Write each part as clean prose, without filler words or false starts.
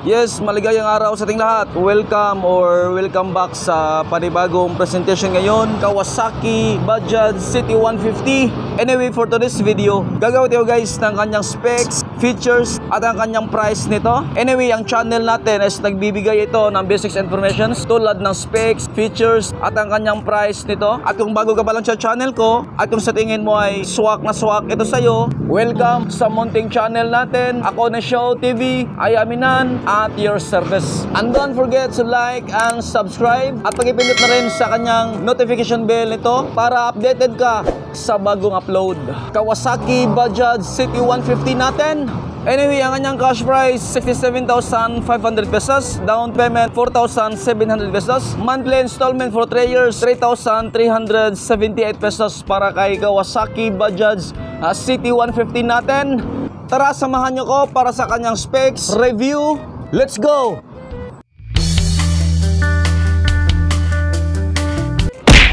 Yes, maligayang araw sa ating lahat. Welcome back sa panibagong presentation ngayon, Kawasaki Bajaj City 150. Anyway, for today's video, gagawin tayo guys ng kanyang specs, features, at ang kanyang price nito. Anyway, ang channel natin is nagbibigay ito ng basic information tulad ng specs, features, at ang kanyang price nito. At kung bago ka pa lang sa channel ko, at kung sa tingin mo ay swak na swak ito sa'yo, welcome sa munting channel natin. Ako na Show TV, ay aminan at your service. And don't forget to like and subscribe at pag-ipindot na rin sa kanyang notification bell nito para updated ka sa bagong upload. Kawasaki Bajaj City 150 natin. Anyway, ang kanyang cash price 67,500 pesos, down payment 4,700 pesos, monthly installment for 3 years 3,378 pesos para kay Kawasaki Bajaj City 150 natin. Tara, samahan nyo ko para sa kanyang specs review. Let's go!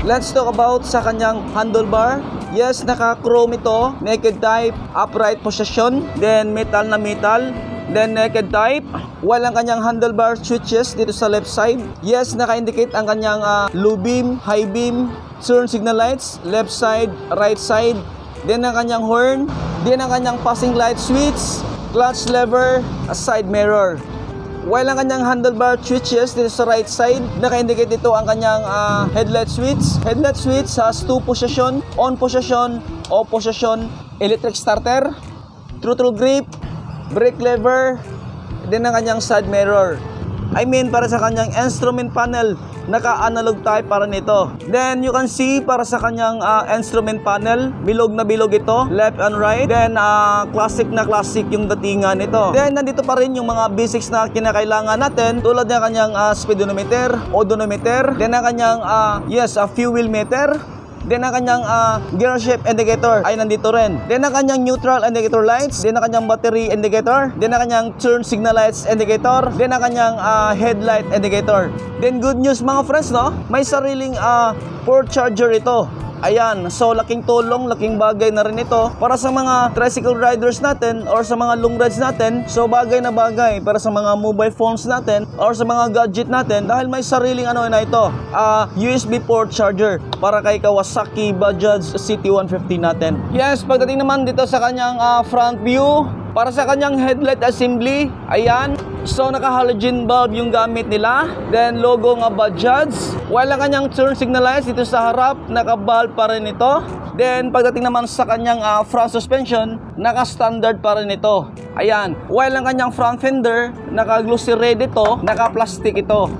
Let's talk about sa kanyang handlebar. Yes, naka-chrome ito, naked type, upright position, then metal na metal, then naked type. Walang kanyang handlebar switches dito sa left side. Yes, naka-indicate ang kanyang low beam, high beam, turn signal lights, left side, right side. Then ang kanyang horn, then ang kanyang passing light switch, clutch lever, side mirror. While ang kanyang handlebar switches dito sa right side, naka-indicate dito ang kanyang headlight switch. Headlight switch has 2 position, on position, off position, electric starter, throttle grip, brake lever, then ang kanyang side mirror. I mean, para sa kanyang instrument panel, naka-analog type para nito. Then you can see para sa kanyang instrument panel, bilog na bilog ito, left and right. Then classic na classic yung datingan nito. Then nandito pa rin yung mga basics na kinakailangan natin, tulad ng kanyang speedometer, odometer, then ang kanyang fuel meter. Then ang kanyang gear shift indicator ay nandito rin. Then ang kanyang neutral indicator lights. Then ang kanyang battery indicator. Then ang kanyang turn signal lights indicator. Then ang kanyang headlight indicator. Then good news mga friends, no? May sariling port charger ito. Ayan, so laking tulong, laking bagay na rin ito para sa mga tricycle riders natin or sa mga long rides natin. So bagay na bagay para sa mga mobile phones natin or sa mga gadget natin dahil may sariling na ito, USB port charger para kay Kawasaki Bajaj City 150 natin. Yes, pagdating naman dito sa kanyang front view, para sa kanyang headlight assembly, ayan. So naka-halogen bulb yung gamit nila. Then logo nga Bajaj. While ang kanyang turn signal lights dito sa harap, naka-bulb pa rin ito. Then pagdating naman sa kanyang front suspension, naka-standard pa rin ito. Ayan. While ang kanyang front fender, naka-glossy red ito, naka-plastic ito.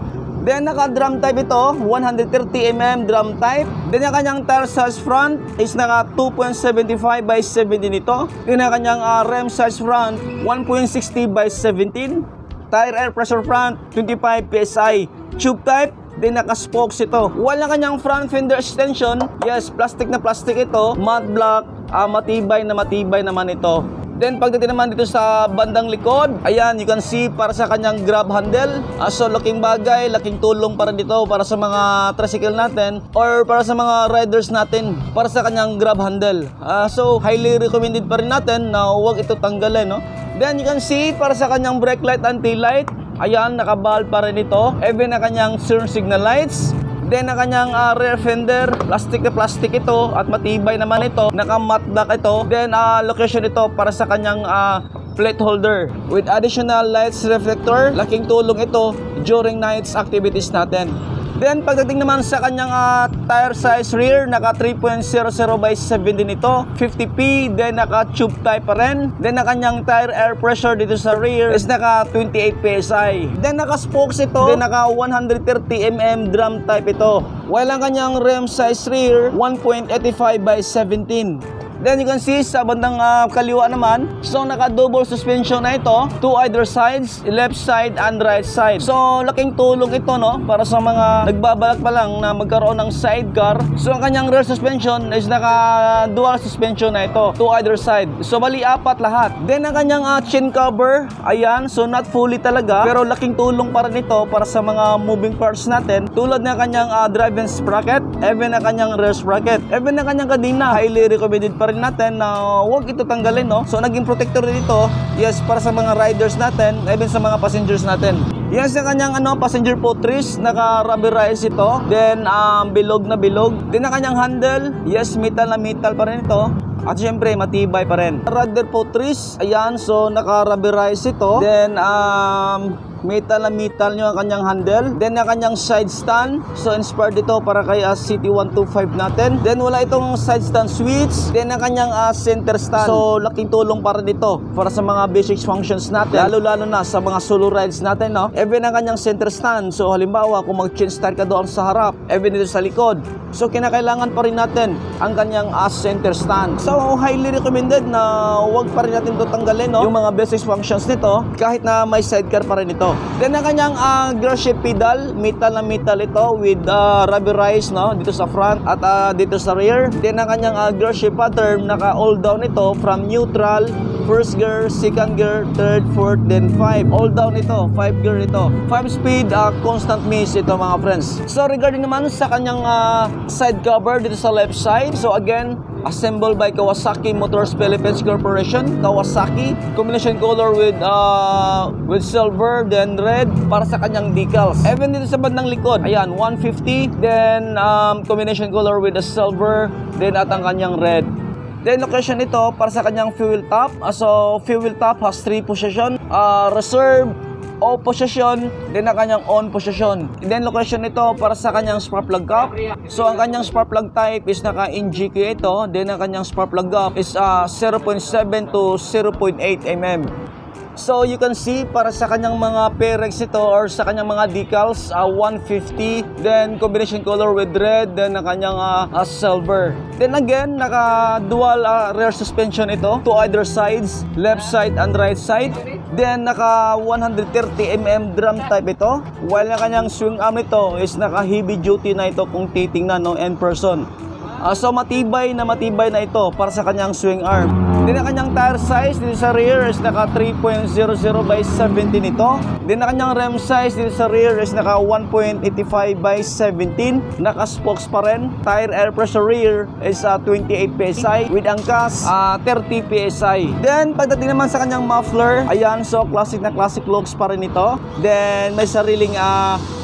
Then naka-drum type ito, 130mm drum type. Then yung kanyang tire size front is naka 2.75 by 17 ito. Yung kanyang rim size front, 1.60 by 17. Tire air pressure front, 25 PSI. Tube type, then naka-spokes ito. While ang kanyang front fender extension, yes, plastic na plastic ito, matte black, matibay naman ito. Then pagdating naman dito sa bandang likod, ayan, you can see para sa kanyang grab handle. So laking bagay, laking tulong para dito para sa mga tricycle natin or para sa mga riders natin para sa kanyang grab handle. So highly recommended pa rin natin na huwag ito tanggalin, no? Then you can see para sa kanyang brake light and tail light, ayan, nakabal pa rin ito. Even na kanyang turn signal lights. Then ang kanyang rear fender, plastic na plastic ito at matibay naman ito, naka-matte black ito. Then location ito para sa kanyang plate holder with additional lights reflector. Laking tulong ito during nights activities natin. Then pagdating naman sa kanyang tire size rear, naka 3.00 by 17 ito, 50p, then naka tube type pa rin. Then ang kanyang tire air pressure dito sa rear is naka 28 PSI. Then naka spokes ito, then naka 130mm drum type ito. While ang kanyang rim size rear, 1.85 by 17. Then you can see sa bandang kaliwa naman, so naka-double suspension na ito, to either sides, left side and right side. So laking tulong ito, no, para sa mga nagbabalak pa lang na magkaroon ng sidecar. So ang kanyang rear suspension is naka-dual suspension na ito, to either side. So bali 4 lahat. Then ang kanyang chin cover, ayan, so not fully talaga, pero laking tulong para nito para sa mga moving parts natin, tulad ng kanyang drive and sprocket, even ang kanyang rear sprocket, even ang kanyang kadena, highly recommended pa pa rin natin na huwag ito tanggalin, no? So naging protector din ito, yes, para sa mga riders natin, even sa mga passengers natin. Yes, yung kanyang passenger footrest, naka-rubberize ito. Then bilog na bilog. Then ang kanyang handle, yes, metal na metal pa rin ito. At syempre, matibay pa rin. Rudder footrest, ayan, so naka-rubberize ito. Then metal na metal nyo ang kanyang handle. Then ang kanyang side stand, so inspired ito para kay CT125 natin. Then wala itong side stand switch. Then ang kanyang center stand, so laking tulong para dito para sa mga basic functions natin, lalo na sa mga solo rides natin, no? Even ang kanyang center stand, so halimbawa kung mag-change tire ka doon sa harap, even dito sa likod, so kinakailangan pa rin natin ang kanyang center stand. So highly recommended na huwag pa rin natin ito tanggalin, no? Yung mga basic functions nito, kahit na may sidecar pa rin ito. Then ang kanyang gear shift pedal, metal na metal ito with rubberized, no, dito sa front at dito sa rear. Then ang kanyang gear shift pattern, naka all down ito from neutral, first gear, second gear, third, fourth, then 5. All down ito, 5 gear ito. 5 speed, constant miss ito mga friends. So regarding naman sa kanyang side cover dito sa left side, so again, assembled by Kawasaki Motors Philippines Corporation. Kawasaki, combination color with silver, then red para sa kanyang decals. Even dito sa bandang likod, ayan, 150, then combination color with the silver, then at ang kanyang red. Then location nito para sa kanyang fuel top. So fuel top has 3 position, reserve, off position, then ang kanyang on position. Then location nito para sa kanyang spark plug cap. So ang kanyang spark plug type is naka NGK ito. Then ang kanyang spark plug gap is 0.7 to 0.8 mm. So you can see para sa kanyang mga Perex ito or sa kanyang mga decals, 150, then combination color with red, then ang kanyang silver. Then again, naka dual rear suspension ito to either sides, left side and right side. Then naka 130mm drum type ito, while ang kanyang swing arm ito is naka heavy duty na ito kung titingnan, no, in person. So matibay na ito para sa kanyang swing arm. Then ang kanyang tire size dito sa rear is naka 3.00 by 17 ito. Then ang kanyang rim size dito sa rear is naka 1.85 by 17. Naka spokes pa rin. Tire air pressure rear is 28 PSI with angkas 30 PSI. Then pagdating naman sa kanyang muffler, ayan, so classic na classic looks pa rin ito. Then may sariling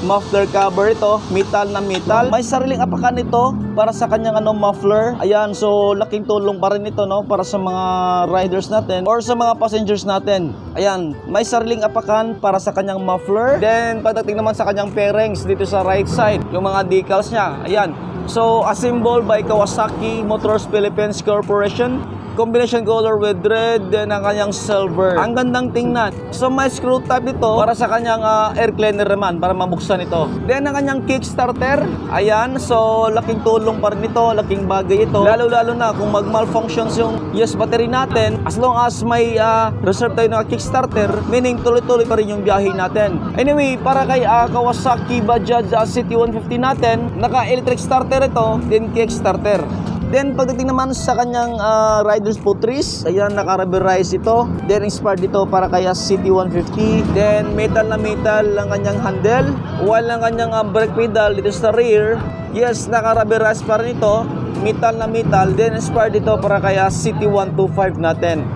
muffler cover ito, metal na metal. May sariling apakan ito para sa kanyang muffler. Ayan, so laking tulong pa rin ito, no, para sa mga riders natin or sa mga passengers natin. Ayan, may sariling apakan para sa kanyang muffler. Then pagdating naman sa kanyang fairings dito sa right side, yung mga decals niya, ayan, so assembled by Kawasaki Motors Philippines Corporation. Combination color with red, then ang kanyang silver. Ang gandang tingnan. So may screw type dito para sa kanyang air cleaner naman, para mabuksan ito. Then ang kanyang kickstarter, ayan, so laking tulong pa rin ito, laking bagay ito. Lalo na kung mag-malfunctions yung battery natin, as long as may reserve tayo na kickstarter, meaning tuloy-tuloy pa rin yung biyahe natin. Anyway, para kay Kawasaki Bajaj CT150 natin, naka-electric starter ito, then kickstarter. Then pagdating naman sa kanyang rider's footrest, ayan, naka-rubberize ito. Then inspired dito para kaya CT150. Then metal na metal ang kanyang handle. While ang kanyang brake pedal dito sa rear, yes, naka-rubberize pa rin ito. Metal na metal. Then inspired dito para kaya CT125 natin.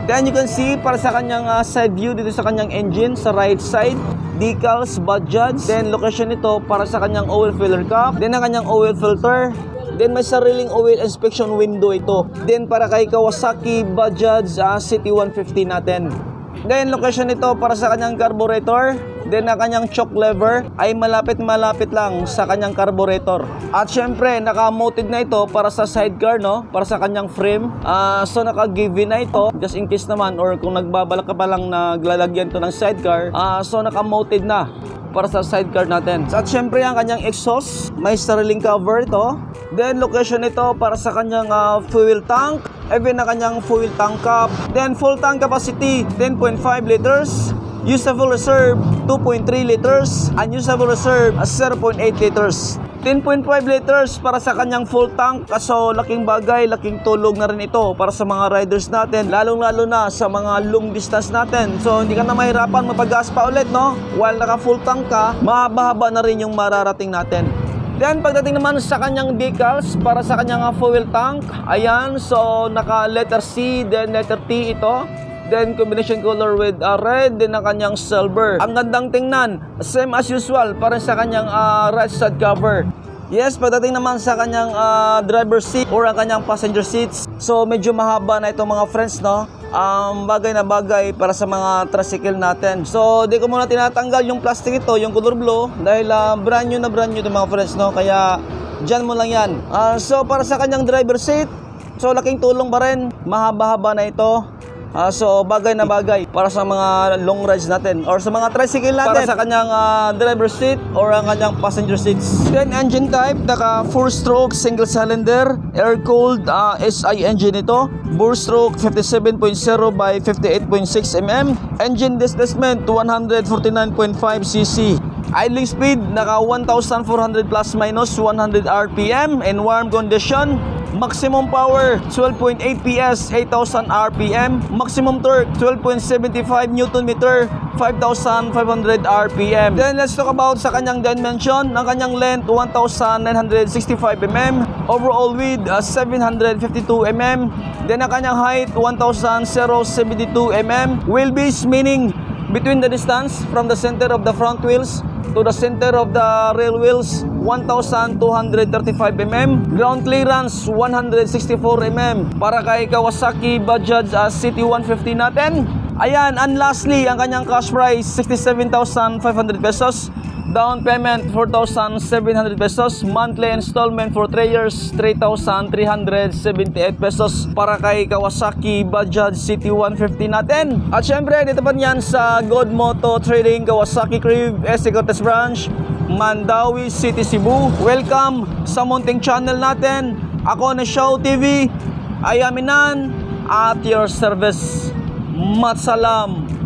Then you can see para sa kanyang side view dito sa kanyang engine sa right side, decals, Bajaj. Then location nito para sa kanyang oil filler cap. Then ang kanyang oil filter. Then may sariling oil inspection window ito. Then para kay Kawasaki Bajaj CT150 natin. Then location nito para sa kanyang carburetor. Then ang kanyang choke lever ay malapit lang sa kanyang carburetor. At syempre naka-mounted na ito para sa sidecar, no, para sa kanyang frame. So naka-give na ito just in case naman, or kung nagbabalak ka pa lang na glalagyan to ng sidecar, so naka-mounted na para sa sidecar natin. At syempre ang kanyang exhaust, may sariling cover ito. Then location ito para sa kanyang fuel tank, even na kanyang fuel tank cap. Then full tank capacity 10.5 liters, usable reserve 2.3 liters, unusable reserve 0.8 liters. 10.5 liters para sa kanyang full tank. So laking bagay, laking tulong na rin ito para sa mga riders natin, lalong-lalo na sa mga long distance natin. So hindi ka na mahirapan mapag-gas pa ulit, no? While naka full tank ka, mahaba-haba na rin yung mararating natin. Then pagdating naman sa kanyang decals para sa kanyang fuel tank, ayan, so naka letter C, then letter T ito. Then combination color with red, then ang kanyang silver. Ang gandang tingnan, same as usual para sa kanyang right side cover. Yes, pagdating naman sa kanyang driver seat or ang kanyang passenger seats, so medyo mahaba na itong mga friends, no? Bagay na bagay para sa mga tricycle natin. So di ko muna tinatanggal yung plastic ito, yung color blue, dahil brand new itong mga friends, no? Kaya dyan mo lang yan. So para sa kanyang driver seat, so laking tulong pa rin, mahaba-haba na ito. So bagay na bagay para sa mga long rides natin or sa mga tricycle natin, para sa kanyang driver seat or ang kanyang passenger seats. Then engine type, naka 4-stroke single cylinder air cooled SI engine ito. Bore stroke 57.0 by 58.6 mm. Engine displacement 149.5 cc. Idling speed naka 1,400 plus minus 100 RPM in warm condition. Maximum power 12.8 PS 8,000 RPM. Maximum torque 12.75 Nm 5,500 RPM. Then let's talk about sa kanyang dimension. Ang kanyang length 1,965 mm. Overall width 752 mm. Then ang kanyang height 1,072 mm. Wheelbase meaning between the distance from the center of the front wheels to the center of the rear wheels 1,235 mm. Ground clearance 164 mm para kay Kawasaki Bajaj City 150 natin. Ayan, and lastly, ang kanyang cash price 67,500 pesos. Down payment 4,700 pesos. Monthly installment for 3 years 3,378 pesos para kay Kawasaki Bajaj City 150 natin. At syempre dito pa yan sa God Moto Trading Kawasaki Crib Escotes Branch, Mandawi City, Cebu. Welcome sa munting channel natin. Ako na Show TV, Ayaminan at your service. Matsalam.